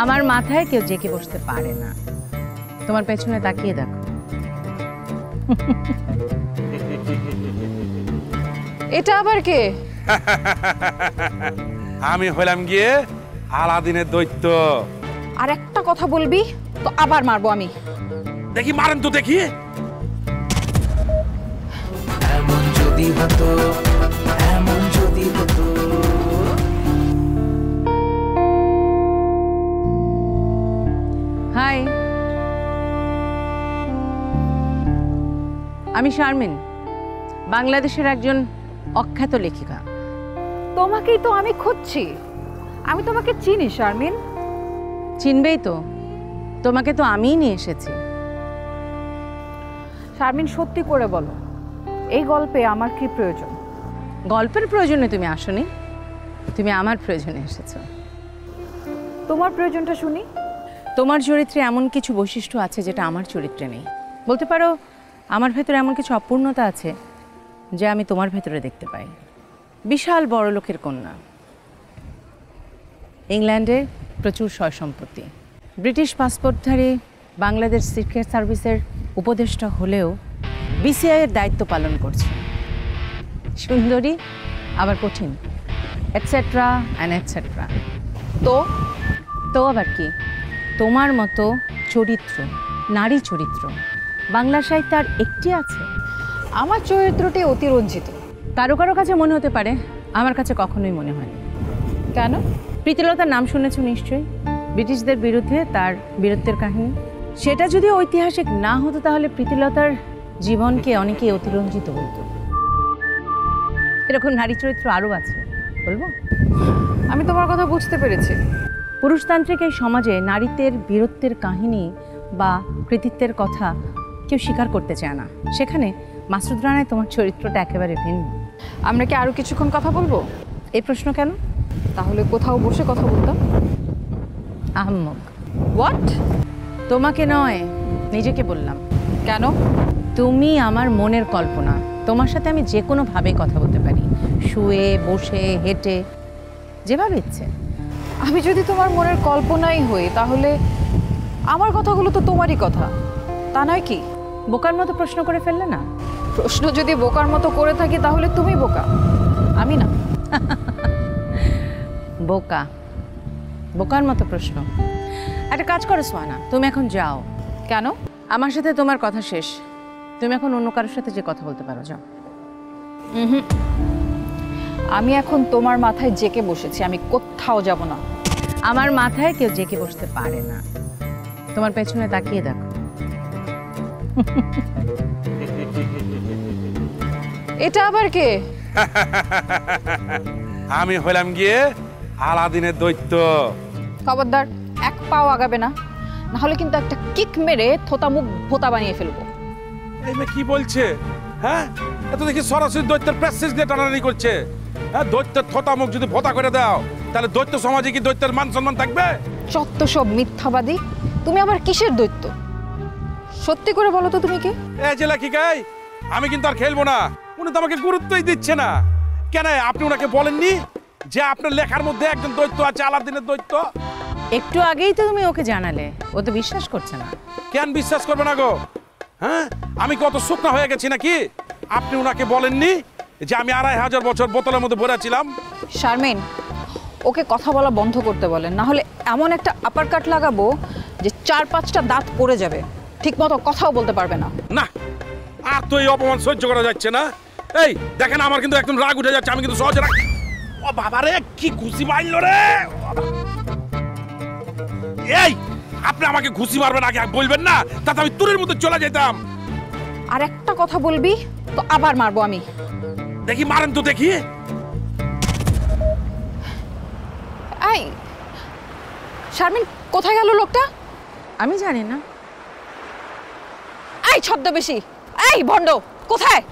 আমার মাথায় কেউ জেকে বসতে পারে না। তোমার পেছনে তাকিয়ে দেখো। এটা আবার কে? আমি হইলাম গিয়ে আলাদিনের দৈত্য। আর একটা কথা বলবি তো আবার মারবো আমি। দেখি মারেন তো দেখি। এমন যদি হতো, এমন যদি হতো। হাই, আমি শারমিন, বাংলাদেশের একজন অখ্যাত লেখিকা। তোমাকেই তো আমি খুঁজছি। আমি তোমাকে চিনি শারমিন। চিনবেই তো, তোমাকে তো আমিই নিয়ে এসেছি। শারমিন, সত্যি করে বলো, এই গল্পে আমার কি প্রয়োজন? গল্পের প্রয়োজনে তুমি আসোনি, তুমি আমার প্রয়োজনে এসেছো। তোমার প্রয়োজনটা শুনি। তোমার চরিত্রে এমন কিছু বৈশিষ্ট্য আছে যেটা আমার চরিত্রে নেই। বলতে পারো আমার ভেতরে এমন কিছু অপূর্ণতা আছে যা আমি তোমার ভেতরে দেখতে পাই। বিশাল বড় লোকের কন্যা, ইংল্যান্ডে প্রচুর সয় সম্পত্তি, ব্রিটিশ পাসপোর্টধারী, বাংলাদেশ সিক্রেট সার্ভিসের উপদেষ্টা হলেও বিসিআইয়ের দায়িত্ব পালন করছে। সুন্দরী আবার কঠিন, এটসেট্রা অ্যান্ড এটসেট্রা। তো আবার কি, তোমার মতো চরিত্র, নারী চরিত্র বাংলা সাহিত্যে আর একটি আছে? আমার চরিত্রটি অতিরঞ্জিত। কারো কারো কাছে মনে হতে পারে, আমার কাছে কখনোই মনে হয়নি। কেন? প্রীতিলতার নাম শুনেছ নিশ্চয়ই, ব্রিটিশদের বিরুদ্ধে তার বীরত্বের কাহিনী। সেটা যদি ঐতিহাসিক না হতো তাহলে প্রীতিলতার জীবনকে অনেকেই অতিরঞ্জিত বলতো। এরকম নারী চরিত্র আরও আছে, বলবো? আমি তোমার কথা বুঝতে পেরেছি। পুরুষতান্ত্রিক এই সমাজে নারীদের বীরত্বের কাহিনী বা কৃতিত্বের কথা কেউ স্বীকার করতে চায় না। সেখানে মাসুদ রানায় তোমার চরিত্রটা একেবারে ভিন্ন। আমরা কি আরো কিছুক্ষণ কথা বলবো? এই প্রশ্ন কেন? তাহলে কোথাও বসে কথা বলতাম। আহম্মক। হোয়াট? তোমাকে নয়, নিজেকে বললাম। কেন? তুমি আমার মনের কল্পনা। তোমার সাথে আমি যে কোনোভাবে কথা বলতে পারি, শুয়ে, বসে, হেঁটে, যেভাবে ইচ্ছে। আমি যদি তোমার মনের কল্পনাই হই তাহলে আমার কথাগুলো তো তোমারই কথা, তা নয় কি? বোকার মতো প্রশ্ন করে ফেললে না? প্রশ্ন যদি বোকার মতো করে থাকি তাহলে তুমি বোকা, আমি না। বোকা, বোকার মতো প্রশ্ন। একটা কাজ করো সোহানা, তুমি এখন যাও। কেন? আমার সাথে তোমার কথা শেষ। তুমি এখন অন্য কারোর সাথে যে কথা বলতে পারো, যাও। আমি এখন তোমার মাথায় জেকে বসেছি, আমি কোথাও যাব না। আমার মাথায় কেউ জেকে বসতে পারে না। তোমার পেছনে তাকিয়ে দেখো। এটা আবার কে? আমি হইলাম গিয়ে আলাদিনের দৈত্য। খবরদার, এক পাও আগাবে না, নাহলে কিন্তু একটা কিক মেরে থোতা মুখ ভোতা বানিয়ে ফেলবো। এই মেয়ে কি বলছে? হ্যাঁ, এত দেখি সরাসরি দৈত্যের প্রেসিস দিয়ে টানাটানি করছে। হ্যাঁ, দৈত্যের থোতা মুখ যদি ভোতা করে দাও তাহলে দৈত্য সমাজে কি দৈত্যের মান সম্মান থাকবে? যত সব মিথ্যাবাদী। তুমি আবার কিসের দৈত্য? সত্যি করে বলো তো তুমি কে? এই যে লেখিকাই, আমি কিন্তু আর খেলবো না। উনি তো আমাকে গুরুত্বই দিচ্ছে না। কেন আপনি ওনাকে বলেননি যে আপনার লেখার মধ্যে একজন দৈত্য আছে, আলাদিনের দৈত্য? একটু আগেই তো তুমি ওকে জানালে, ও তো বিশ্বাস করছে না। কেন বিশ্বাস করবে না গো? হ্যাঁ, আমি কত শুকনা হয়ে গেছি নাকি? আপনি ওনাকে বলেননি যে আমি 2500 বছর বোতলের মধ্যে ভরে ছিলাম? শারমিন, ওকে কথা বলা বন্ধ করতে বলেন, না হলে এমন একটা আপার কাট লাগাবো যে 4-5টা দাঁত পড়ে যাবে, ঠিক মতো কথাও বলতে পারবে না। না, আর তো এই অপমান সহ্য করা যাচ্ছে না। এই দেখেন, আমার কিন্তু একদম রাগ উঠে যাচ্ছে। আমি কিন্তু সহজে রাগ। ও বাবা রে, কি ঘুষি মারলো রে! এই, আপনি আমাকে ঘুষি মারবেন আগে বলবেন না, তাতে আমি তুরের মধ্যে চলে যেতাম। আর একটা কথা বলবি তো আবার মারবো আমি। দেখি মারেন তো দেখি। এই শারমিন, কোথায় গেল লোকটা? আমি জানি না। এই ছদ্মবেশী, এই ভণ্ড, কোথায়?